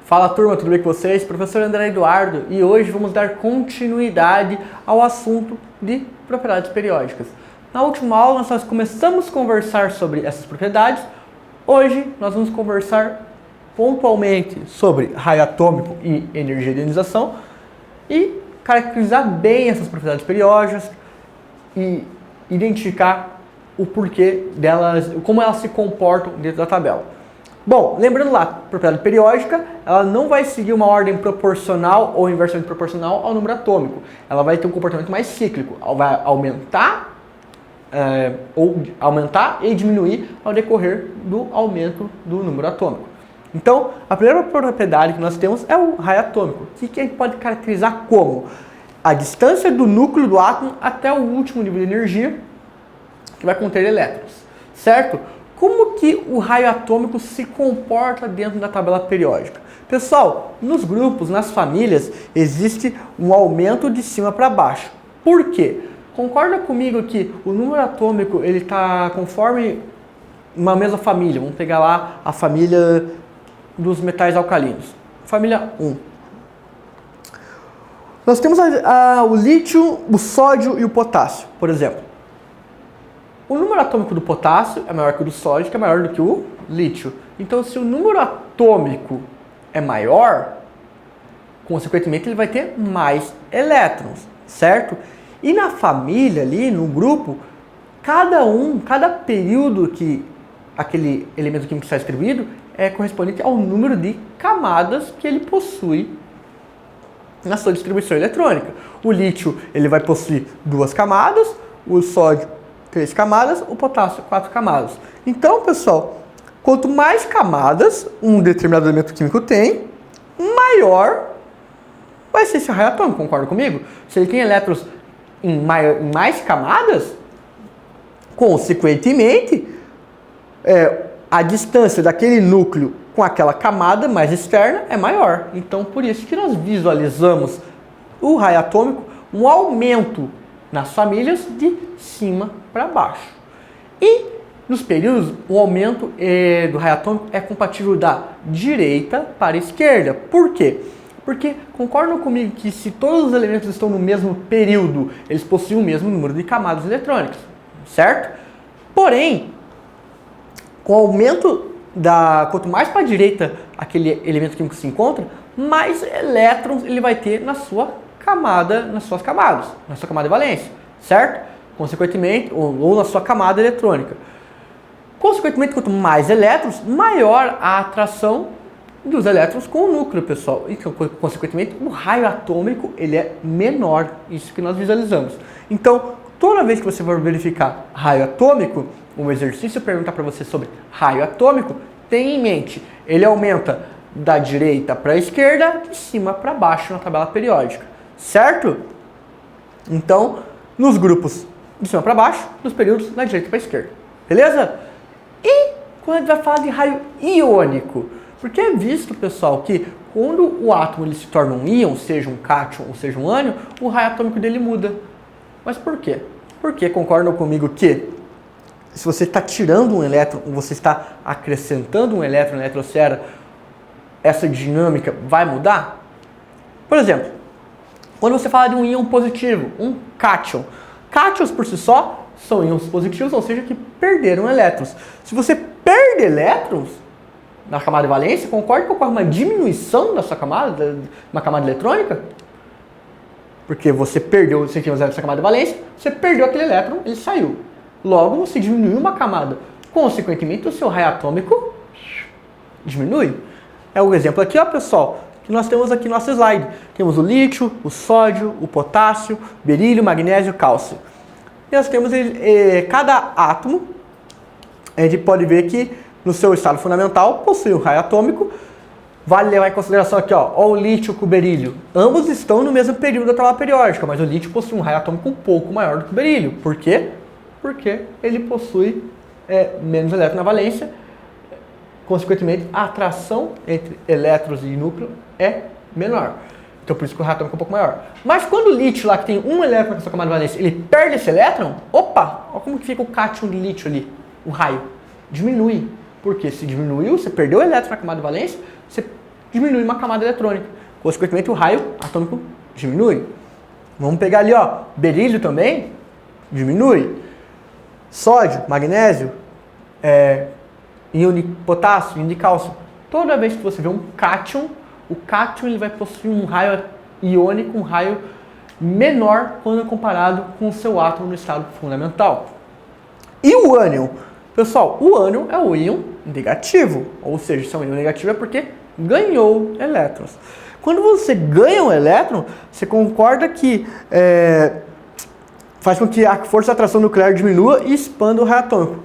Fala turma, tudo bem com vocês? Professor André Eduardo, e hoje vamos dar continuidade ao assunto de propriedades periódicas. Na última aula nós começamos a conversar sobre essas propriedades. Hoje nós vamos conversar pontualmente sobre raio atômico e energia de ionização e caracterizar bem essas propriedades periódicas e identificar o porquê delas, como elas se comportam dentro da tabela. Bom, lembrando lá, propriedade periódica, ela não vai seguir uma ordem proporcional ou inversamente proporcional ao número atômico. Ela vai ter um comportamento mais cíclico, vai aumentar e diminuir ao decorrer do aumento do número atômico. Então, a primeira propriedade que nós temos é o raio atômico, que a gente pode caracterizar como a distância do núcleo do átomo até o último nível de energia, que vai conter elétrons, certo? Como que o raio atômico se comporta dentro da tabela periódica? Pessoal, nos grupos, nas famílias, existe um aumento de cima para baixo. Por quê? Concorda comigo que o número atômico ele está conforme uma mesma família? Vamos pegar lá a família dos metais alcalinos. Família 1. Nós temos o lítio, o sódio e o potássio, por exemplo. O número atômico do potássio é maior que o do sódio, que é maior do que o lítio. Então, se o número atômico é maior, consequentemente ele vai ter mais elétrons, certo? E na família ali, no grupo, cada período que aquele elemento químico está distribuído é correspondente ao número de camadas que ele possui na sua distribuição eletrônica. O lítio ele vai possuir 2 camadas, o sódio 3 camadas, o potássio 4 camadas. Então, pessoal, quanto mais camadas um determinado elemento químico tem, maior vai ser esse raio atômico, concorda comigo? Se ele tem elétrons em mais camadas, consequentemente, a distância daquele núcleo com aquela camada mais externa é maior. Então, por isso que nós visualizamos o raio atômico, um aumento nas famílias de cima para baixo. E nos períodos, o aumento do raio atômico é compatível da direita para a esquerda. Por quê? Porque concordam comigo que se todos os elementos estão no mesmo período, eles possuem o mesmo número de camadas eletrônicas, certo? Porém, com o aumento quanto mais para a direita aquele elemento químico se encontra, mais elétrons ele vai ter na sua camada, na sua camada de valência, certo? Consequentemente, ou na sua camada eletrônica. Consequentemente, quanto mais elétrons, maior a atração dos elétrons com o núcleo, pessoal. E, consequentemente, o raio atômico ele é menor, isso que nós visualizamos. Então, toda vez que você for verificar raio atômico, um exercício perguntar para você sobre raio atômico, tenha em mente, ele aumenta da direita para a esquerda, de cima para baixo na tabela periódica. Certo? Então, nos grupos de cima para baixo, nos períodos da direita para a esquerda. Beleza? E quando a gente vai falar de raio iônico, porque é visto, pessoal, que quando o átomo ele se torna um íon, seja um cátion ou seja um ânion, o raio atômico dele muda. Mas por quê? Porque concordam comigo que se você está tirando um elétron, ou você está acrescentando um elétron na eletrosfera, essa dinâmica vai mudar? Por exemplo, quando você fala de um íon positivo, um cátion. Cátions por si só são íons positivos, ou seja, que perderam elétrons. Se você perde elétrons na camada de valência, concorda que ocorre uma diminuição da sua camada, uma camada eletrônica? Porque você perdeu os elétrons dessa camada de valência, você perdeu aquele elétron, ele saiu. Logo, você diminuiu uma camada. Consequentemente, o seu raio atômico diminui. É o exemplo aqui, ó, pessoal, que nós temos aqui no nosso slide. Temos o lítio, o sódio, o potássio, berílio, magnésio, cálcio. E nós temos cada átomo, a gente pode ver que no seu estado fundamental possui um raio atômico. Vale levar em consideração aqui, ó, o lítio com o berílio. Ambos estão no mesmo período da tabela periódica, mas o lítio possui um raio atômico um pouco maior do que o berílio. Por quê? Porque ele possui menos elétrons na valência. Consequentemente, a atração entre elétrons e núcleo é menor. Então, por isso que o raio atômico é um pouco maior. Mas quando o lítio lá, que tem um elétron na sua camada de valência, ele perde esse elétron, opa, olha como que fica o cátion de lítio ali, o raio. Diminui. Porque se diminuiu, você perdeu o elétron na camada de valência, você diminui uma camada eletrônica. Consequentemente, o raio atômico diminui. Vamos pegar ali, ó, berílio também, diminui. Sódio, magnésio, íon de potássio, íon de cálcio. Toda vez que você vê um cátion, o cátion ele vai possuir um raio iônico, um raio menor quando comparado com o seu átomo no estado fundamental. E o ânion? Pessoal, o ânion é o íon negativo, ou seja, se é um íon negativo é porque ganhou elétrons. Quando você ganha um elétron, você concorda que faz com que a força de atração nuclear diminua e expanda o raio atômico.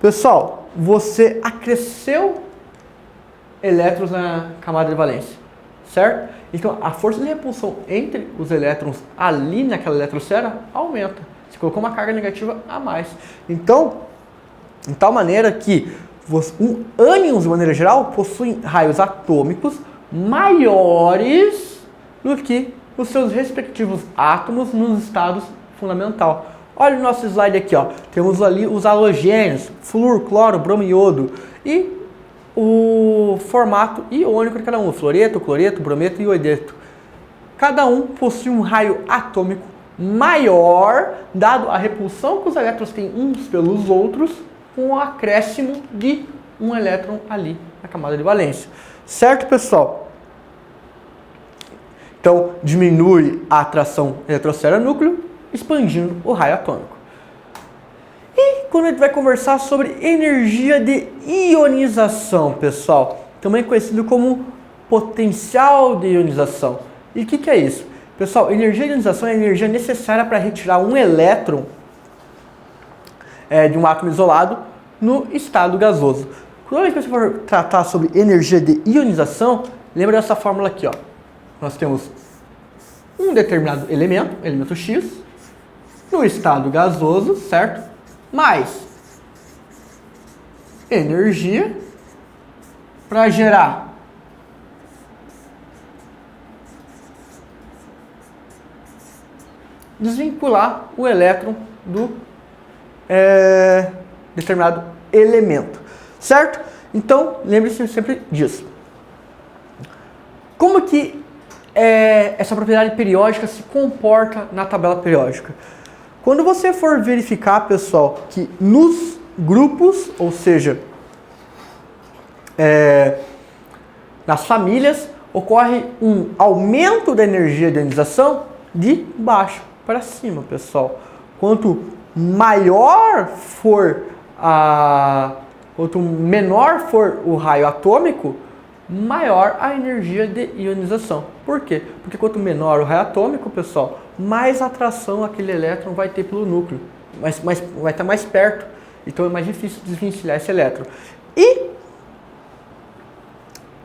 Pessoal, você acresceu elétrons na camada de valência, certo? Então, a força de repulsão entre os elétrons ali naquela eletrosfera aumenta. Você colocou uma carga negativa a mais. Então, de tal maneira que ânions, de maneira geral, possuem raios atômicos maiores do que os seus respectivos átomos nos estados fundamental. Olha o nosso slide aqui, ó. Temos ali os halogênios, flúor, cloro, bromo e iodo. E o formato iônico de cada um, fluoreto, cloreto, brometo e iodeto. Cada um possui um raio atômico maior, dado a repulsão que os elétrons têm uns pelos outros, com o acréscimo de um elétron ali na camada de valência. Certo, pessoal? Então, diminui a atração eletrosfera-núcleo, expandindo o raio atômico. E quando a gente vai conversar sobre energia de ionização, pessoal, também conhecido como potencial de ionização. E o que é isso? Pessoal, energia de ionização é a energia necessária para retirar um elétron de um átomo isolado no estado gasoso. Quando você for tratar sobre energia de ionização, lembra dessa fórmula aqui, ó. Nós temos um determinado elemento, elemento X, no estado gasoso, certo? Mais energia para gerar desvincular o elétron do determinado elemento, certo? Então, lembre-se sempre disso. Como que essa propriedade periódica se comporta na tabela periódica? Quando você for verificar, pessoal, que nos grupos, ou seja, nas famílias, ocorre um aumento da energia de ionização de baixo para cima, pessoal. Quanto menor for o raio atômico, maior a energia de ionização. Por quê? Porque quanto menor o raio atômico, pessoal, mais atração aquele elétron vai ter pelo núcleo, vai estar mais perto, então é mais difícil desvencilhar esse elétron. E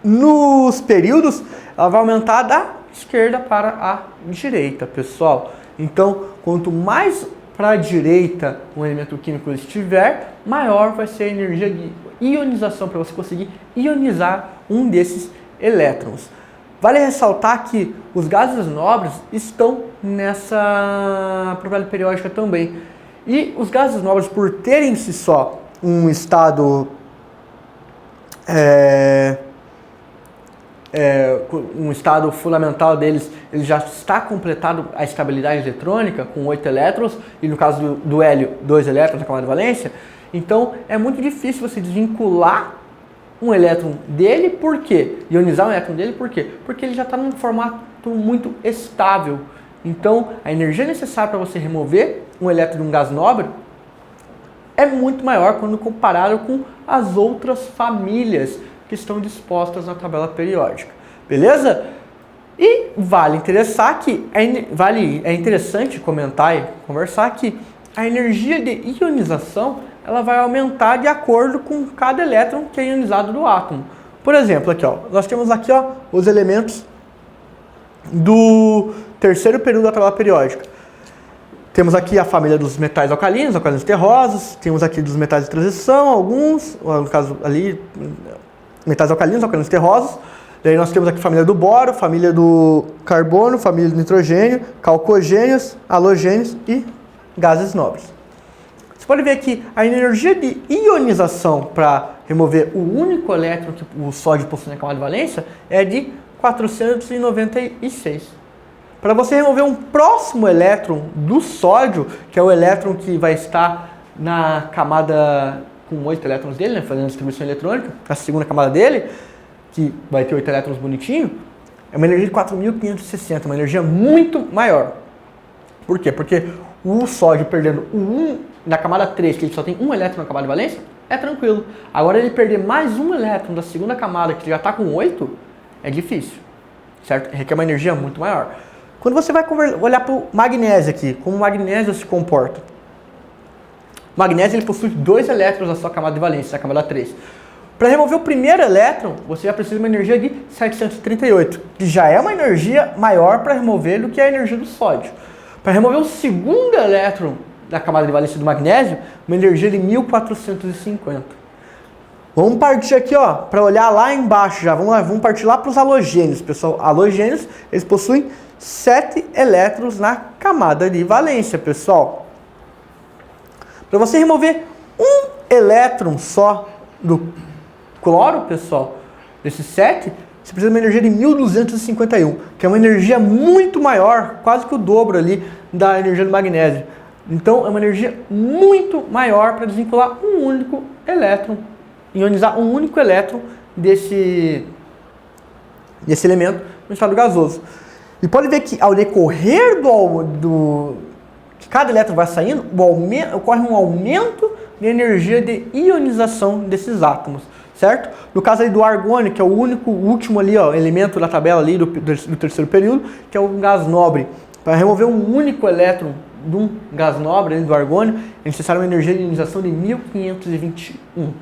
nos períodos, ela vai aumentar da esquerda para a direita, pessoal. Então, quanto mais para a direita um elemento químico estiver, maior vai ser a energia de ionização para você conseguir ionizar um desses elétrons. Vale ressaltar que os gases nobres estão nessa propriedade periódica também. E os gases nobres, por terem em si só um estado fundamental deles, ele já está completado a estabilidade eletrônica com 8 elétrons, e no caso do hélio, 2 elétrons na camada de valência. Então é muito difícil você desvincular um elétron dele. Por quê? Ionizar um elétron dele, por quê? Porque ele já está num formato muito estável. Então a energia necessária para você remover um elétron de um gás nobre é muito maior quando comparado com as outras famílias que estão dispostas na tabela periódica. Beleza? E vale interessante comentar e conversar que a energia de ionização ela vai aumentar de acordo com cada elétron que é ionizado do átomo. Por exemplo, aqui, ó, nós temos aqui, ó, os elementos do terceiro período da tabela periódica. Temos aqui a família dos metais alcalinos terrosos, temos aqui dos metais de transição, alguns, no caso ali, metais alcalinos terrosos. Daí nós temos aqui a família do boro, família do carbono, família do nitrogênio, calcogênios, halogênios e gases nobres. Você pode ver que a energia de ionização para remover o único elétron que o sódio possui na camada de valência é de 496. Para você remover um próximo elétron do sódio, que é o elétron que vai estar na camada com 8 elétrons dele, né, fazendo a distribuição eletrônica, a segunda camada dele, que vai ter 8 elétrons bonitinho, é uma energia de 4.560, uma energia muito maior. Por quê? Porque o sódio perdendo o 1 na camada 3, que ele só tem um elétron na camada de valência, é tranquilo. Agora ele perder mais um elétron da segunda camada, que já está com 8, é difícil, certo? Requer uma energia muito maior. Quando você vai olhar para o magnésio aqui, como o magnésio se comporta. O magnésio ele possui 2 elétrons na sua camada de valência, na camada 3. Para remover o primeiro elétron, você já precisa de uma energia de 738, que já é uma energia maior para remover do que a energia do sódio. Para remover o segundo elétron da camada de valência do magnésio, uma energia de 1450. Vamos partir aqui, ó, para olhar lá embaixo já. Vamos partir lá para os halogênios, pessoal. Halogênios, eles possuem 7 elétrons na camada de valência, pessoal. Para você remover um elétron só do cloro, pessoal, desses 7, você precisa de uma energia de 1251, que é uma energia muito maior, quase que o dobro ali da energia do magnésio. Então, é uma energia muito maior para desvincular um único elétron, ionizar um único elétron desse elemento no estado gasoso. E pode ver que ao decorrer que cada elétron vai saindo, ocorre um aumento de energia de ionização desses átomos, certo? No caso aí do argônio, que é o último ali, ó, elemento da tabela ali do terceiro período, que é o gás nobre. Para remover um único elétron de um gás nobre, do argônio, é necessário uma energia de ionização de 1521.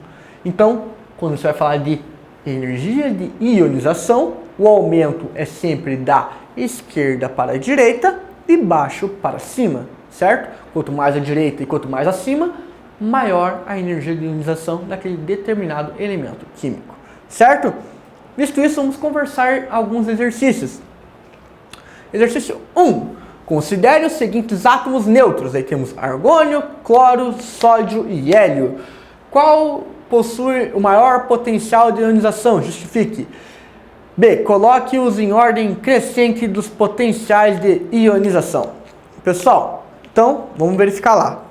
Então, quando você vai falar de energia de ionização, o aumento é sempre da esquerda para a direita e baixo para cima, certo? Quanto mais à direita e quanto mais acima, maior a energia de ionização daquele determinado elemento químico, certo? Visto isso, vamos conversar alguns exercícios. Exercício 1. Considere os seguintes átomos neutros. Aí temos argônio, cloro, sódio e hélio. Qual possui o maior potencial de ionização? Justifique. B. Coloque-os em ordem crescente dos potenciais de ionização. Pessoal, então vamos verificar lá.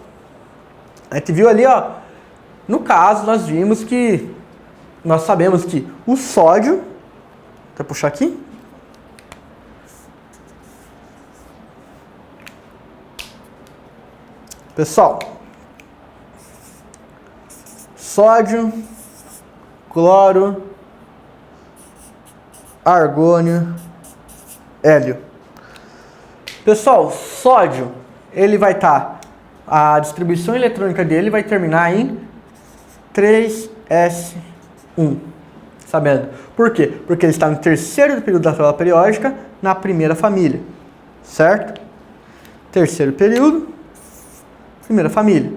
A gente viu ali, ó, no caso nós sabemos que o sódio, vou puxar aqui, pessoal, sódio, cloro, argônio, hélio. Pessoal, sódio, ele vai estar, a distribuição eletrônica dele vai terminar em 3s1. Sabendo? Por quê? Porque ele está no terceiro período da tabela periódica, na primeira família. Certo? Terceiro período, primeira família.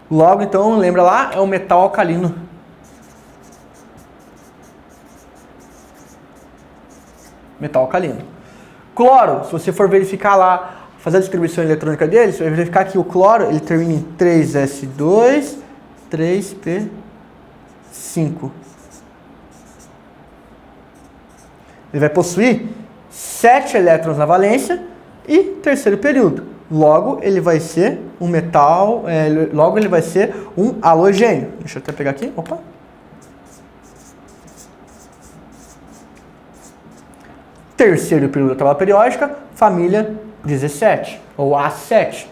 Logo, então, lembra lá, é um metal alcalino. Metal alcalino. Cloro, se você for verificar lá, fazer a distribuição eletrônica dele, você vai verificar que o cloro, ele termina em 3s2, 3p5. Ele vai possuir 7 elétrons na valência e terceiro período. Logo, ele vai ser um metal, logo ele vai ser um halogênio. Deixa eu até pegar aqui, opa. Terceiro período da tabela periódica, família 17, ou A7.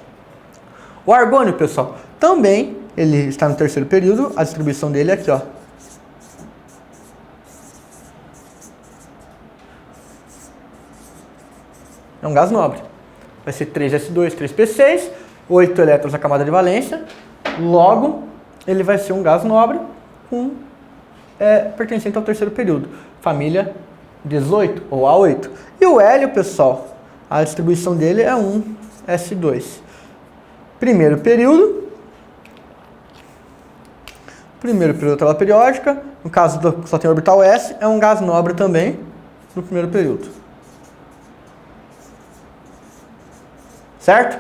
O argônio, pessoal, também ele está no terceiro período, a distribuição dele é aqui, ó. É um gás nobre. Vai ser 3s2, 3p6, 8 elétrons na camada de valência. Logo, ele vai ser um gás nobre pertencente ao terceiro período. Família 18 ou A8. E o hélio, pessoal, a distribuição dele é 1s2. Primeiro período da tabela periódica. No caso só tem orbital S, é um gás nobre também no primeiro período. Certo?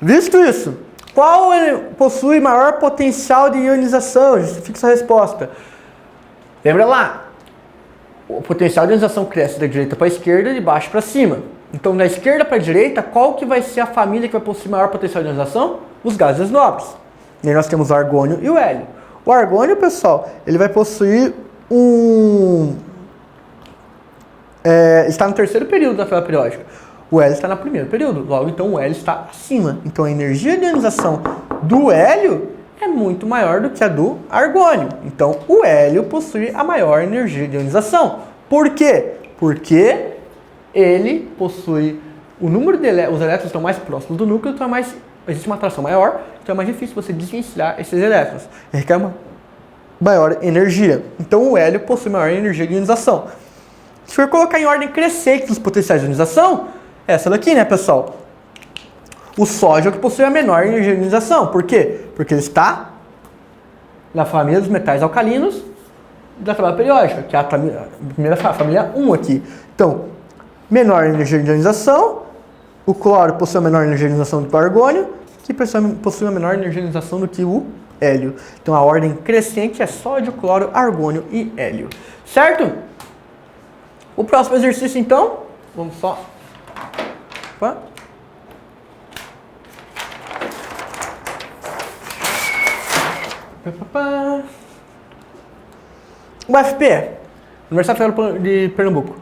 Visto isso, Qual possui maior potencial de ionização? Justifique sua resposta. Lembra lá, o potencial de ionização cresce da direita para a esquerda e de baixo para cima. Então, da esquerda para a direita, qual que vai ser a família que vai possuir maior potencial de ionização? Os gases nobres. E aí nós temos o argônio e o hélio. O argônio, pessoal, ele vai possuir está no terceiro período da tabela periódica. O hélio está no primeiro período. Logo, então, o hélio está acima. Então, a energia de ionização do hélio é muito maior do que a do argônio. Então, o hélio possui a maior energia de ionização. Por quê? Porque ele possui o número de os elétrons estão mais próximos do núcleo, então existe uma atração maior, então é mais difícil você desvencilhar esses elétrons. Ele requer uma maior energia. Então o hélio possui maior energia de ionização. Se for colocar em ordem crescente os potenciais de ionização, essa daqui, né, pessoal? O sódio é o que possui a menor energia de ionização. Por quê? Porque ele está na família dos metais alcalinos da tabela periódica, que é a primeira família 1 aqui. Então, menor energia de ionização, o cloro possui a menor energia de ionização do que o argônio, que possui a menor energia de ionização do que o hélio. Então a ordem crescente é sódio, cloro, argônio e hélio. Certo? O próximo exercício então, vamos só... Opa. UFP, Universidade Federal de Pernambuco.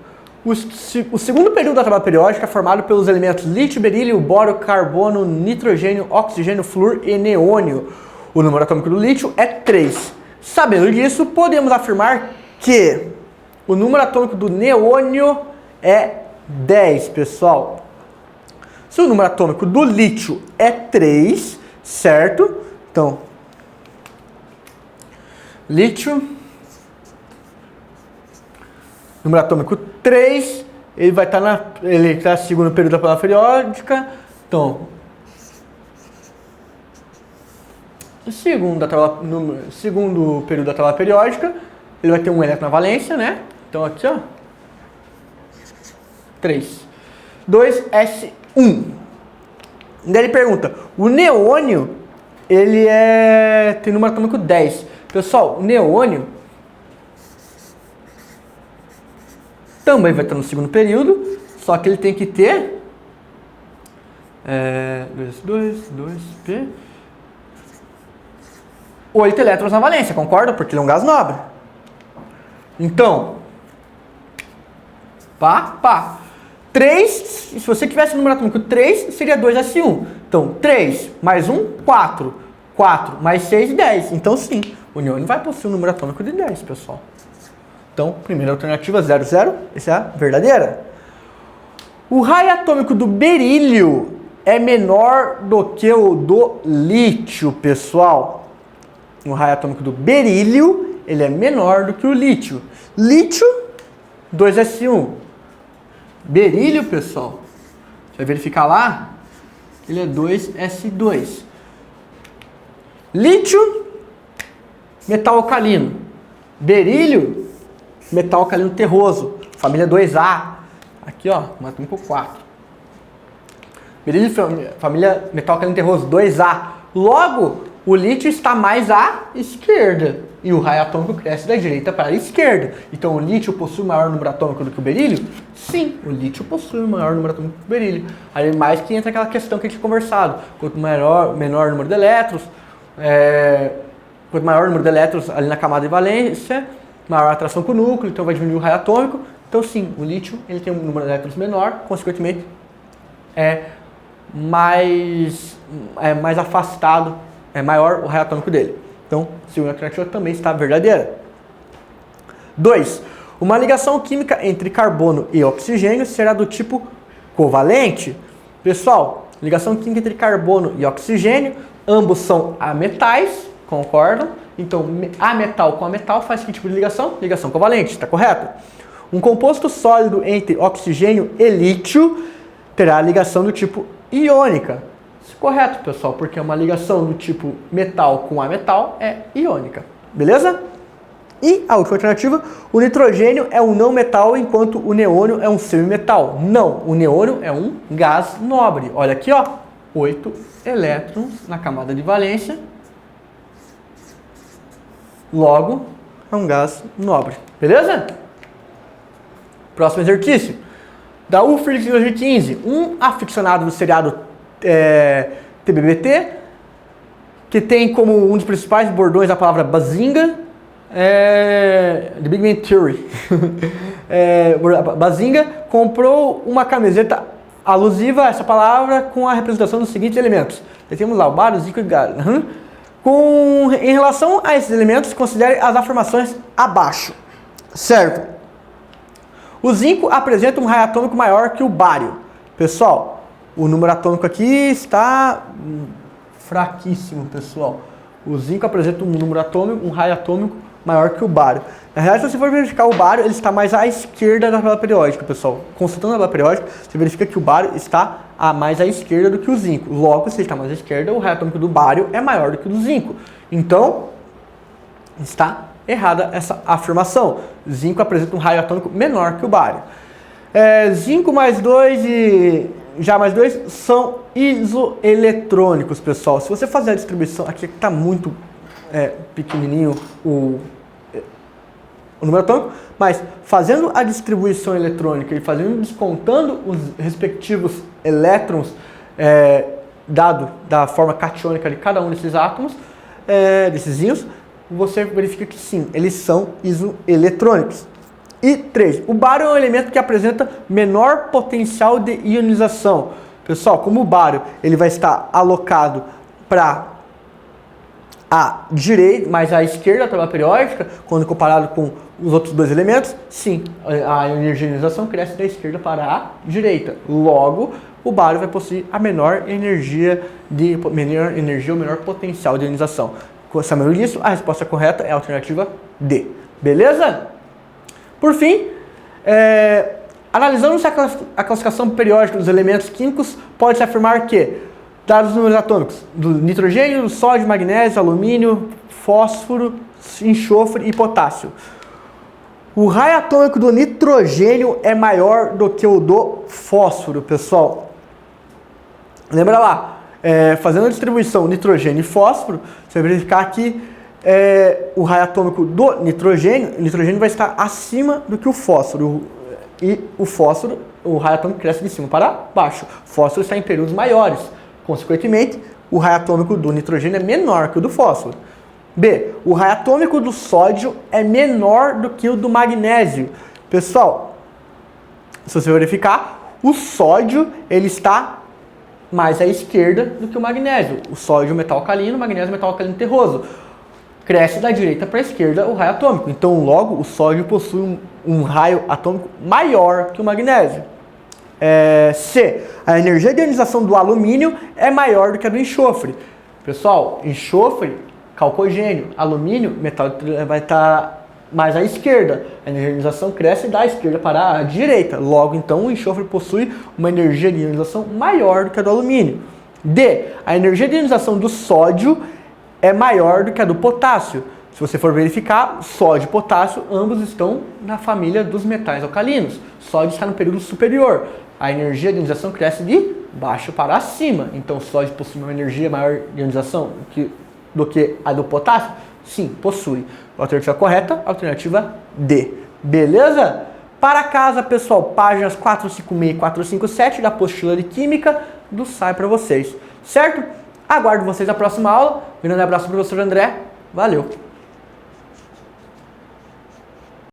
O segundo período da tabela periódica é formado pelos elementos lítio, berílio, boro, carbono, nitrogênio, oxigênio, flúor e neônio. O número atômico do lítio é 3. Sabendo disso, podemos afirmar que o número atômico do neônio é 10, pessoal. Se o número atômico do lítio é 3, certo? Então, lítio... Número atômico 3, ele vai estar ele está no segundo período da tabela periódica. Então, segundo período da tabela periódica, ele vai ter um elétron na valência, né? Então aqui, ó, 3. 2s1. Daí ele pergunta, o neônio, ele tem número atômico 10. Pessoal, o neônio também vai estar no segundo período, só que ele tem que ter 2p 8 elétrons na valência, concorda? Porque ele é um gás nobre. Então, 3, se você tivesse o número atômico 3, seria 2s1. Então, 3 mais 1, 4. 4 mais 6, 10. Então, sim, o neônio vai possuir um número atômico de 10, pessoal. Então, primeira alternativa, 0, 0. Essa é a verdadeira. O raio atômico do berílio é menor do que o do lítio, pessoal. O raio atômico do berílio, ele é menor do que o lítio. Lítio, 2s1. Berílio, pessoal, você vai verificar lá, ele é 2s2. Lítio, metal alcalino. Berílio, metal alcalino terroso, família 2A. Aqui, ó, atômico 4. Berílio, família metal alcalino terroso, 2A. Logo, o lítio está mais à esquerda. E o raio atômico cresce da direita para a esquerda. Então, o lítio possui maior número atômico do que o berílio? Sim, o lítio possui maior número atômico do que o berílio. Aí, mais que entra aquela questão que a gente tinha conversado. Quanto menor número de elétrons, quanto maior o número de elétrons ali na camada de valência, maior a atração com o núcleo, então vai diminuir o raio atômico. Então sim, o lítio ele tem um número de elétrons menor, consequentemente é mais afastado, é maior o raio atômico dele. Então, a segunda alternativa também está verdadeira. 2. Uma ligação química entre carbono e oxigênio será do tipo covalente. Pessoal, ligação química entre carbono e oxigênio, ambos são ametais, concordam? Então, ametal com ametal faz que tipo de ligação? Ligação covalente, está correto? Um composto sólido entre oxigênio e lítio terá a ligação do tipo iônica. Isso é correto, pessoal, porque uma ligação do tipo metal com ametal é iônica. Beleza? E a última alternativa, o nitrogênio é um não metal, enquanto o neônio é um semimetal. Não, o neônio é um gás nobre. Olha aqui, ó, 8 elétrons na camada de valência. Logo, é um gás nobre. Beleza? Próximo exercício. Da UFRGS de 2015. Um aficionado do seriado TBBT, que tem como um dos principais bordões a palavra Bazinga, The Big Bang Theory. Bazinga comprou uma camiseta alusiva a essa palavra com a representação dos seguintes elementos. Temos lá o bário, o zinco e o galho. Em relação a esses elementos, considere as afirmações abaixo. Certo? O zinco apresenta um raio atômico maior que o bário. Pessoal, o número atômico aqui está fraquíssimo, pessoal. O zinco apresenta um número atômico, um raio atômico maior que o bário. Na realidade, se você for verificar o bário, ele está mais à esquerda da tabela periódica, pessoal. Consultando a tabela periódica, você verifica que o bário está mais à esquerda do que o zinco. Logo, se ele está mais à esquerda, o raio atômico do bário é maior do que o do zinco. Então, está errada essa afirmação. Zinco apresenta um raio atômico menor que o bário. Zinco mais 2 e Já mais 2 são isoeletrônicos, pessoal. Se você fazer a distribuição, aqui está muito pequenininho o número atômico, mas fazendo a distribuição eletrônica e descontando os respectivos elétrons dado da forma catiônica de cada um desses átomos, desses íons, você verifica que sim, eles são isoeletrônicos. E 3. O bário é um elemento que apresenta menor potencial de ionização. Pessoal, como o bário ele vai estar alocado para a direita, mas à esquerda da tabela periódica, quando comparado com os outros dois elementos, sim, a energia de ionização cresce da esquerda para a direita. Logo, o bário vai possuir a menor energia ou menor potencial de ionização. Sabendo disso, a resposta correta é a alternativa D. Beleza? Por fim, analisando a classificação periódica dos elementos químicos, pode-se afirmar que, dados os números atômicos do nitrogênio, do sódio, magnésio, alumínio, fósforo, enxofre e potássio, o raio atômico do nitrogênio é maior do que o do fósforo, pessoal. Lembra lá, fazendo a distribuição nitrogênio e fósforo, você vai verificar que o raio atômico do nitrogênio vai estar acima do que o fósforo. E o fósforo, o raio atômico cresce de cima para baixo. O fósforo está em períodos maiores. Consequentemente, o raio atômico do nitrogênio é menor que o do fósforo. B. O raio atômico do sódio é menor do que o do magnésio. Pessoal, se você verificar, o sódio ele está mais à esquerda do que o magnésio. O sódio é um metal alcalino, o magnésio é um metal alcalino terroso. Cresce da direita para a esquerda o raio atômico. Então, logo, o sódio possui um raio atômico maior que o magnésio. C. A energia de ionização do alumínio é maior do que a do enxofre. Pessoal, enxofre, calcogênio, alumínio, metal vai estar mais à esquerda. A energia de ionização cresce da esquerda para a direita. Logo, então, o enxofre possui uma energia de ionização maior do que a do alumínio. D. A energia de ionização do sódio é maior do que a do potássio. Se você for verificar, sódio e potássio, ambos estão na família dos metais alcalinos. Sódio está no período superior. A energia de ionização cresce de baixo para cima. Então, sódio possui uma energia maior de ionização do que a do potássio? Sim, possui. A alternativa correta, alternativa D. Beleza? Para casa, pessoal, páginas 456 e 457 da apostila de Química do SAI para vocês. Certo? Aguardo vocês na próxima aula. Um grande abraço, professor André. Valeu!